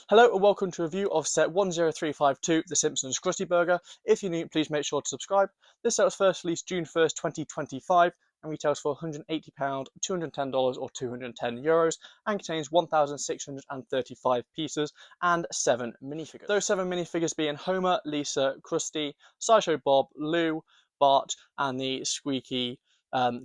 Hello and welcome to a review of set 10352, The Simpsons Krusty Burger. If you're new, please make sure to subscribe. This set was first released June 1st, 2025 and retails for £180, $210 or €210 and contains 1,635 pieces and 7 minifigures. Those 7 minifigures being Homer, Lisa, Krusty, Sideshow Bob, Lou, Bart and the squeaky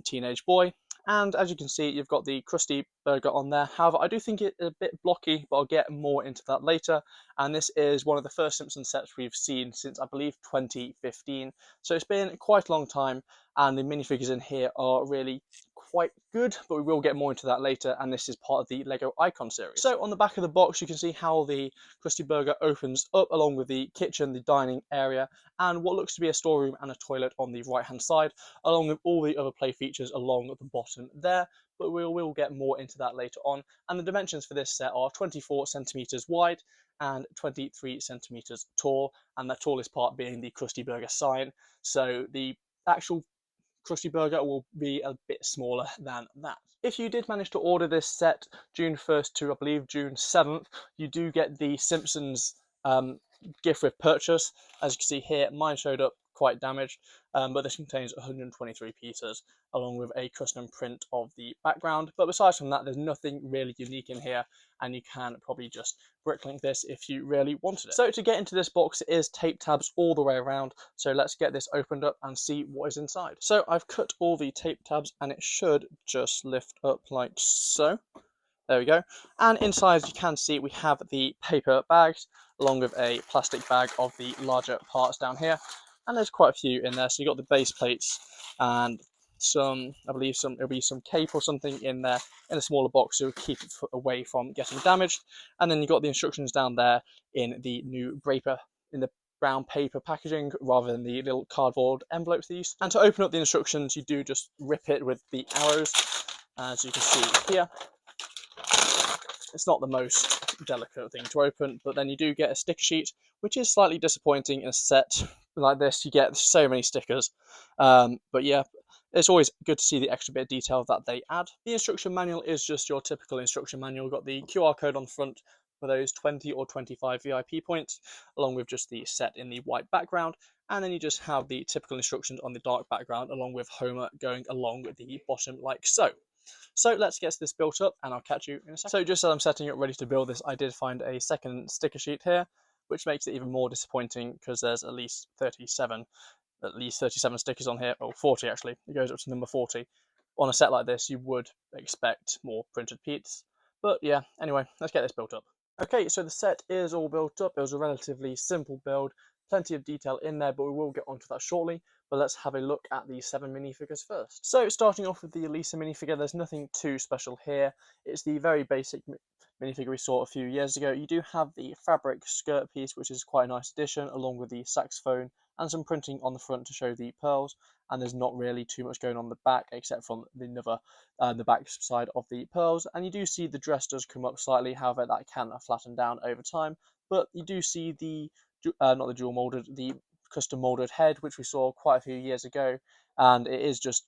teenage boy. And as you can see, you've got the Krusty Burger on there. However, I do think it's a bit blocky, but I'll get more into that later. And this is one of the first Simpsons sets we've seen since, I believe, 2015. So it's been quite a long time, and the minifigures in here are really quite good, but we will get more into that later, and this is part of the Lego Icon series. So on the back of the box, you can see how the Krusty Burger opens up along with the kitchen, the dining area, and what looks to be a storeroom and a toilet on the right-hand side, along with all the other play features along the bottom there, but we'll get more into that later on. And the dimensions for this set are 24 centimeters wide and 23 centimeters tall, and the tallest part being the Krusty Burger sign. So the actual Krusty Burger will be a bit smaller than that. If you did manage to order this set June 1st to, I believe, June 7th, you do get the Simpsons gift with purchase. As you can see here, mine showed up quite damaged, but this contains 123 pieces along with a custom print of the background. But besides from that, there's nothing really unique in here, and you can probably just bricklink this if you really wanted it. So to get into this box, it is tape tabs all the way around, so let's get this opened up and see what is inside. So I've cut all the tape tabs and it should just lift up like so. There we go. And inside, as you can see, we have the paper bags along with a plastic bag of the larger parts down here, and there's quite a few in there. So you've got the base plates and some, I believe there'll be some cape or something in there in a smaller box to keep it away from getting damaged. And then you've got the instructions down there in the new brown paper packaging rather than the little cardboard envelopes they used to. And to open up the instructions, you do just rip it with the arrows, as you can see here. It's not the most delicate thing to open, but then you do get a sticker sheet, which is slightly disappointing in a set like this. You get so many stickers, but yeah, it's always good to see the extra bit of detail that they add. The instruction manual is just your typical instruction manual. You've got the QR code on the front for those 20 or 25 VIP points, along with just the set in the white background, and then you just have the typical instructions on the dark background, along with Homer going along the bottom like so. So let's get this built up and I'll catch you in a second. So just as I'm setting it ready to build this, I did find a second sticker sheet here, which makes it even more disappointing because there's at least 37 stickers on here, or 40 actually. It goes up to number 40. On a set like this, you would expect more printed pieces. But yeah, anyway, let's get this built up. Okay, so the set is all built up. It was a relatively simple build, plenty of detail in there, but we will get onto that shortly. But let's have a look at the 7 minifigures first. So starting off with the Lisa minifigure, there's nothing too special here. It's the very basic minifigure we saw a few years ago. You do have the fabric skirt piece, which is quite a nice addition, along with the saxophone and some printing on the front to show the pearls. And there's not really too much going on the back, except from the back side of the pearls. And you do see the dress does come up slightly, however that can flatten down over time. But you do see the not the dual molded, the custom molded head, which we saw quite a few years ago, and it is just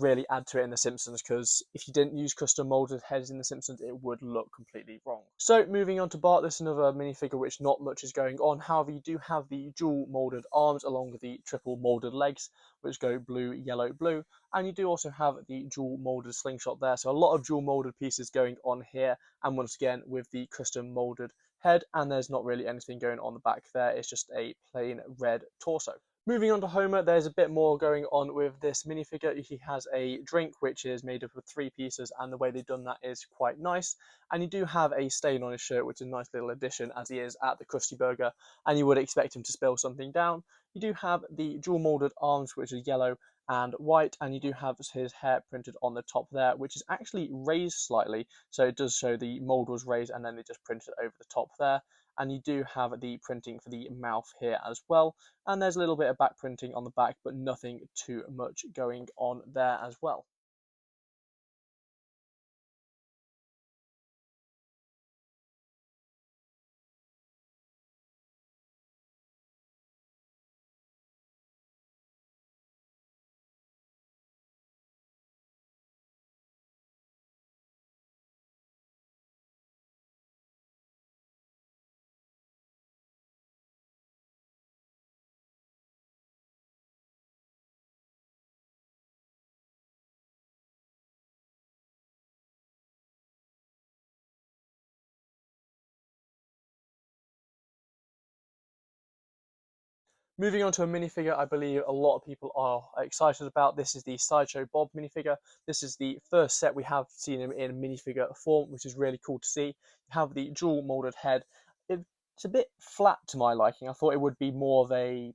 really add to it in The Simpsons, because if you didn't use custom molded heads in The Simpsons, it would look completely wrong. So moving on to Bart, this is another minifigure which not much is going on. However, you do have the dual molded arms along with the triple molded legs, which go blue, yellow, blue, and you do also have the dual molded slingshot there. So a lot of dual molded pieces going on here, and once again with the custom molded head, and there's not really anything going on the back there. It's just a plain red torso. Moving on to Homer, there's a bit more going on with this minifigure. He has a drink which is made up of 3 pieces, and the way they've done that is quite nice. And you do have a stain on his shirt, which is a nice little addition, as he is at the Krusty Burger, and you would expect him to spill something down. You do have the dual molded arms, which is yellow and white, and you do have his hair printed on the top there, which is actually raised slightly, so it does show the mold was raised and then they just printed over the top there. And you do have the printing for the mouth here as well, and there's a little bit of back printing on the back, but nothing too much going on there as well. Moving on to a minifigure I believe a lot of people are excited about. This is the Sideshow Bob minifigure. This is the first set we have seen him in minifigure form, which is really cool to see. You have the dual molded head. It's a bit flat to my liking. I thought it would be more of a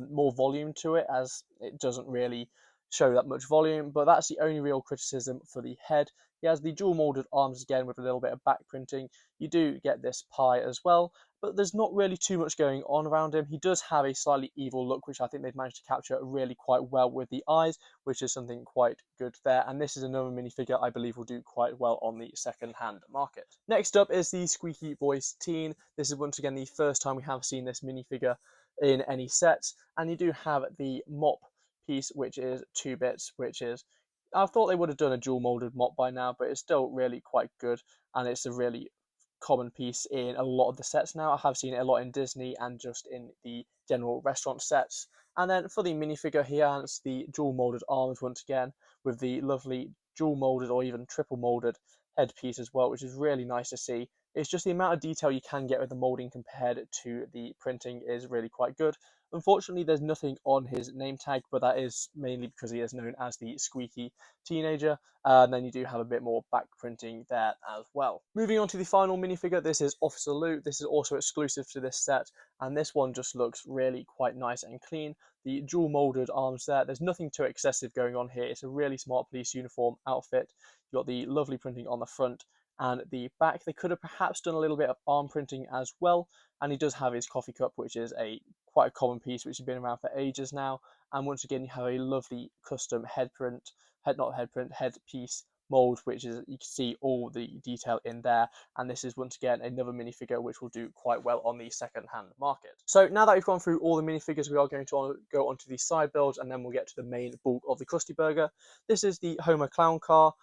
more volume to it, as it doesn't really show that much volume, but that's the only real criticism for the head. He has the dual molded arms again with a little bit of back printing. You do get this pie as well, but there's not really too much going on around him. He does have a slightly evil look, which I think they've managed to capture really quite well with the eyes, which is something quite good there. And this is another minifigure I believe will do quite well on the second-hand market. Next up is the Squeaky Voice Teen. This is once again the first time we have seen this minifigure in any sets, and you do have the mop piece, which is 2 bits, which is, I thought they would have done a dual molded mop by now, but it's still really quite good, and it's a really common piece in a lot of the sets now. I have seen it a lot in Disney and just in the general restaurant sets. And then for the minifigure, he has the dual molded arms once again, with the lovely dual molded or even triple molded headpiece as well, which is really nice to see. It's just the amount of detail you can get with the molding compared to the printing is really quite good. Unfortunately, there's nothing on his name tag, but that is mainly because he is known as the Squeaky Teenager. And then you do have a bit more back printing there as well. Moving on to the final minifigure, this is Officer Lou. This is also exclusive to this set, and this one just looks really quite nice and clean. The dual molded arms there, there's nothing too excessive going on here. It's a really smart police uniform outfit. You've got the lovely printing on the front and the back. They could have perhaps done a little bit of arm printing as well, and he does have his coffee cup, which is quite a common piece which has been around for ages now. And once again, you have a lovely custom headpiece mold, which is, you can see all the detail in there. And this is once again another minifigure which will do quite well on the second-hand market. So now that we've gone through all the minifigures, we are going to go on to the side builds, and then we'll get to the main bulk of the Krusty Burger. This is the Homer Clown car.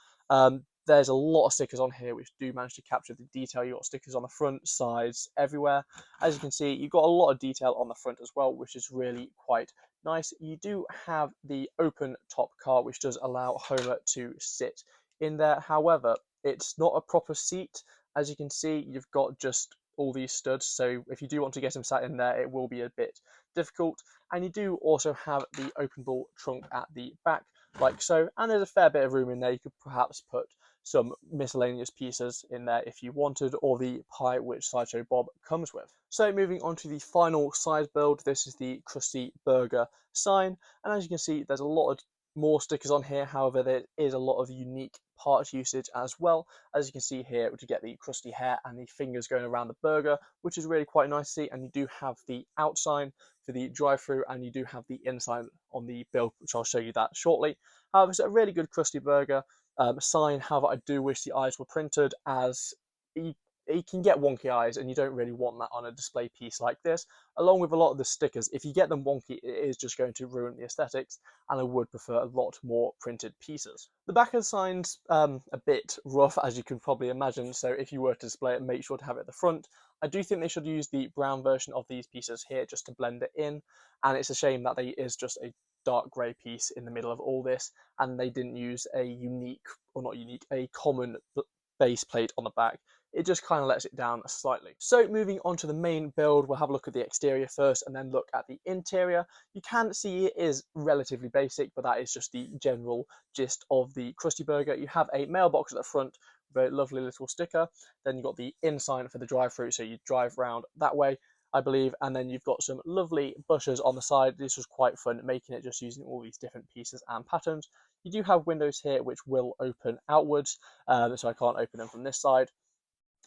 There's a lot of stickers on here which do manage to capture the detail. You've got stickers on the front, sides, everywhere. As you can see, you've got a lot of detail on the front as well, which is really quite nice. You do have the open top car, which does allow Homer to sit in there. However, it's not a proper seat. As you can see, you've got just all these studs, so if you do want to get him sat in there, it will be a bit difficult. And you do also have the openable trunk at the back, like so, and there's a fair bit of room in there. You could perhaps put some miscellaneous pieces in there if you wanted, or the pie which Sideshow Bob comes with. So moving on to the final size build, this is the Krusty Burger sign, and as you can see, there's a lot of more stickers on here. However, there is a lot of unique part usage as well. As you can see here, to get the Krusty hair and the fingers going around the burger, which is really quite nice to see. And you do have the out sign for the drive-through, and you do have the in sign on the build, which I'll show you that shortly. However, it's a really good Krusty Burger sign. However, I do wish the eyes were printed, as you can get wonky eyes, and you don't really want that on a display piece like this. Along with a lot of the stickers, if you get them wonky, it is just going to ruin the aesthetics, and I would prefer a lot more printed pieces. The back of the sign's a bit rough, as you can probably imagine, so if you were to display it, make sure to have it at the front. I do think they should use the brown version of these pieces here just to blend it in, and it's a shame that it is just a dark grey piece in the middle of all this, and they didn't use a common base plate on the back. It just kind of lets it down slightly. So moving on to the main build, we'll have a look at the exterior first and then look at the interior. You can see it is relatively basic, but that is just the general gist of the Krusty Burger. You have a mailbox at the front with a lovely little sticker. Then you've got the in sign for the drive-through, so you drive round that way, I believe, and then you've got some lovely bushes on the side. This was quite fun, making it just using all these different pieces and patterns. You do have windows here which will open outwards, so I can't open them from this side.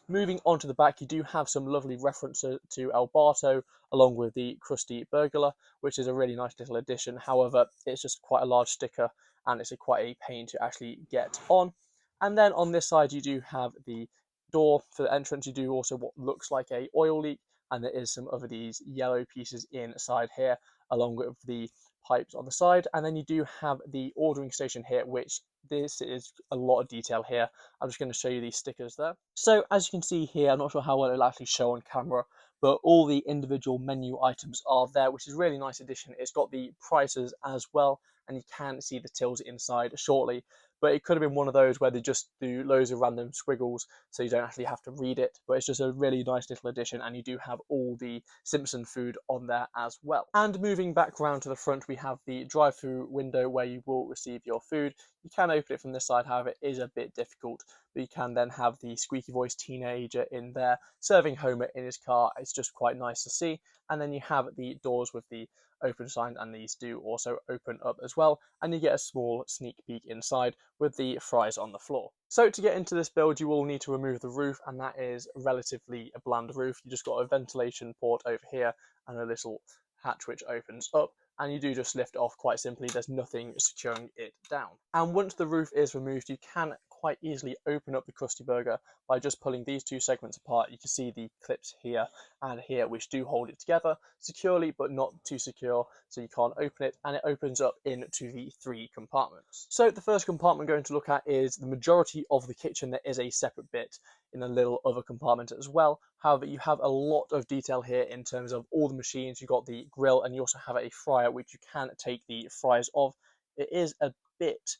Moving on to the back, you do have some lovely references to El Barto, along with the Krusty Burglar, which is a really nice little addition. However, it's just quite a large sticker, and it's quite a pain to actually get on. And then on this side, you do have the door for the entrance. You do also what looks like a oil leak, and there is some of these yellow pieces inside here, along with the pipes on the side. And then you do have the ordering station here, which this is a lot of detail here. I'm just going to show you these stickers there. So as you can see here, I'm not sure how well it'll actually show on camera, but all the individual menu items are there, which is a really nice addition. It's got the prices as well, and you can see the tills inside shortly. But it could have been one of those where they just do loads of random squiggles, so you don't actually have to read it. But it's just a really nice little addition, and you do have all the Simpson food on there as well. And moving back around to the front, we have the drive-through window where you will receive your food. You can open it from this side, however, it is a bit difficult. But you can then have the squeaky voiced teenager in there serving Homer in his car. It's just quite nice to see. And then you have the doors with the open sign, and these do also open up as well, and you get a small sneak peek inside with the fries on the floor. So to get into this build, you will need to remove the roof, and that is relatively a bland roof. You just got a ventilation port over here and a little hatch which opens up, and you do just lift off quite simply. There's nothing securing it down. And once the roof is removed, you can quite easily open up the Krusty Burger by just pulling these two segments apart. You can see the clips here and here which do hold it together securely, but not too secure, so you can't open it, and it opens up into the 3 compartments. So the first compartment we're going to look at is the majority of the kitchen. There is a separate bit in a little other compartment as well. However, you have a lot of detail here in terms of all the machines. You've got the grill, and you also have a fryer which you can take the fries off. It is a bit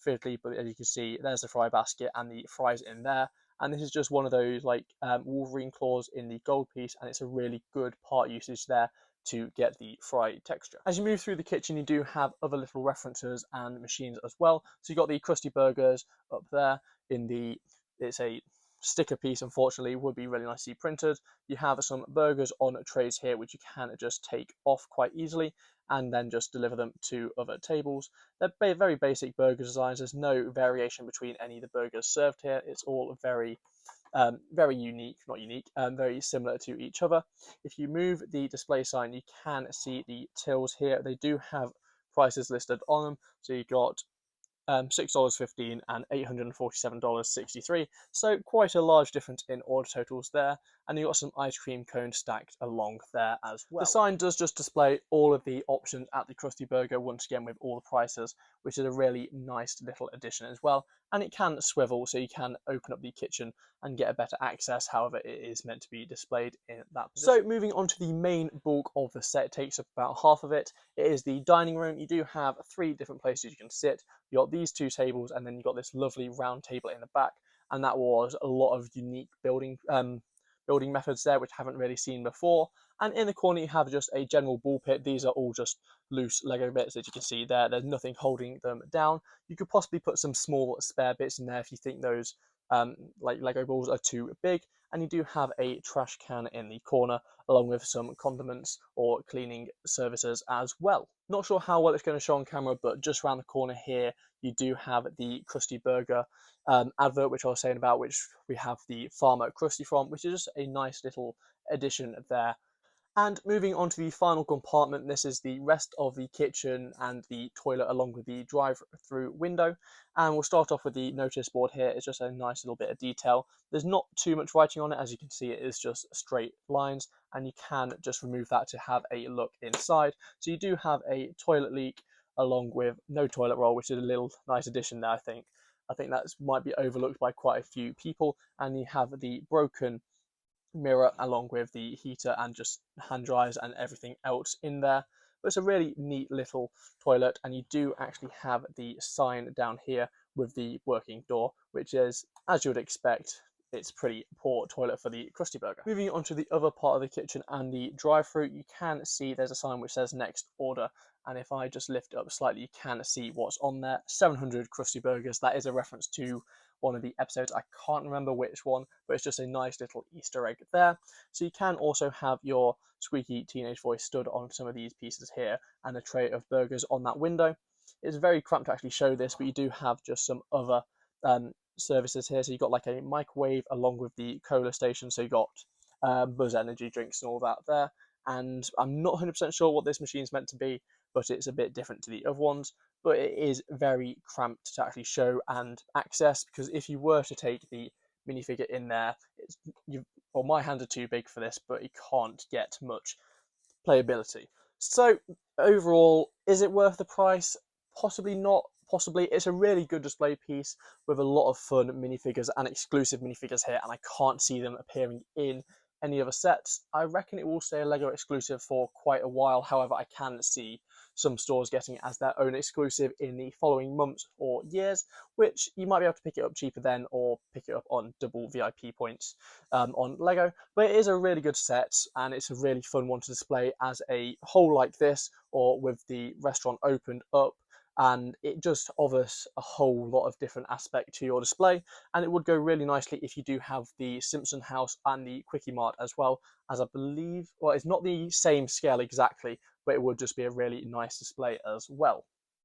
fiddly, but as you can see, there's the fry basket and the fries in there. And this is just one of those like Wolverine claws in the gold piece, and it's a really good part usage there to get the fry texture. As you move through the kitchen, you do have other little references and machines as well. So you've got the Krusty Burgers up there in the, it's a sticker piece, unfortunately, would be really nicely printed. You have some burgers on trays here which you can just take off quite easily and then just deliver them to other tables. They're very basic burger designs. There's no variation between any of the burgers served here. It's all very unique, very similar to each other. If you move the display sign, you can see the tills here. They do have prices listed on them. So you've got $6.15 and $847.63, so quite a large difference in order totals there, and you've got some ice cream cones stacked along there as well. The sign does just display all of the options at the Krusty Burger, once again with all the prices, which is a really nice little addition as well, and it can swivel, so you can open up the kitchen and get a better access. However, it is meant to be displayed in that position. So moving on to the main bulk of the set, it takes up about half of it. It is the dining room. You do have 3 different places you can sit. You got these 2 tables, and then you got this lovely round table in the back, and that was a lot of unique building methods there which I haven't really seen before. And in the corner you have just a general ball pit. These are all just loose Lego bits, as you can see there. There's nothing holding them down. You could possibly put some small spare bits in there if you think those like Lego balls are too big. And you do have a trash can in the corner, along with some condiments or cleaning services as well. Not sure how well it's going to show on camera, but just around the corner here, you do have the Krusty Burger advert, which I was saying about, which we have the Farmer Krusty from, which is just a nice little addition there. And moving on to the final compartment, this is the rest of the kitchen and the toilet along with the drive-through window. And we'll start off with the notice board here. It's just a nice little bit of detail. There's not too much writing on it. As you can see, it is just straight lines, and you can just remove that to have a look inside. So you do have a toilet leak along with no toilet roll, which is a little nice addition there, I think. I think that might be overlooked by quite a few people. And you have the broken mirror along with the heater and just hand dryers and everything else in there. But it's a really neat little toilet, and you do actually have the sign down here with the working door, which is, as you would expect, it's pretty poor toilet for the Krusty Burger. Moving on to the other part of the kitchen and the drive-through, you can see there's a sign which says next order, and if I just lift it up slightly, you can see what's on there. 700 Krusty Burgers. That is a reference to one of the episodes. I can't remember which one, but it's just a nice little Easter egg there. So you can also have your squeaky teenage voice stood on some of these pieces here, and a tray of burgers on that window. It's very cramped to actually show this, but you do have just some other services here. So you've got like a microwave along with the cola station. So you've got Buzz energy drinks and all that there. And I'm not 100% sure what this machine is meant to be, but it's a bit different to the other ones. But it is very cramped to actually show and access, because if you were to take the minifigure in there, well, my hands are too big for this, but you can't get much playability. So overall, is it worth the price? Possibly not, possibly. It's a really good display piece with a lot of fun minifigures and exclusive minifigures here, and I can't see them appearing in any other sets. I reckon it will stay a LEGO exclusive for quite a while. However, I can see some stores getting it as their own exclusive in the following months or years, which you might be able to pick it up cheaper then, or pick it up on double VIP points on LEGO. But it is a really good set, and it's a really fun one to display as a whole like this, or with the restaurant opened up, and it just offers a whole lot of different aspect to your display, and it would go really nicely if you do have the Simpson house and the Quickie Mart as well, as I believe, well, it's not the same scale exactly, but it would just be a really nice display as well.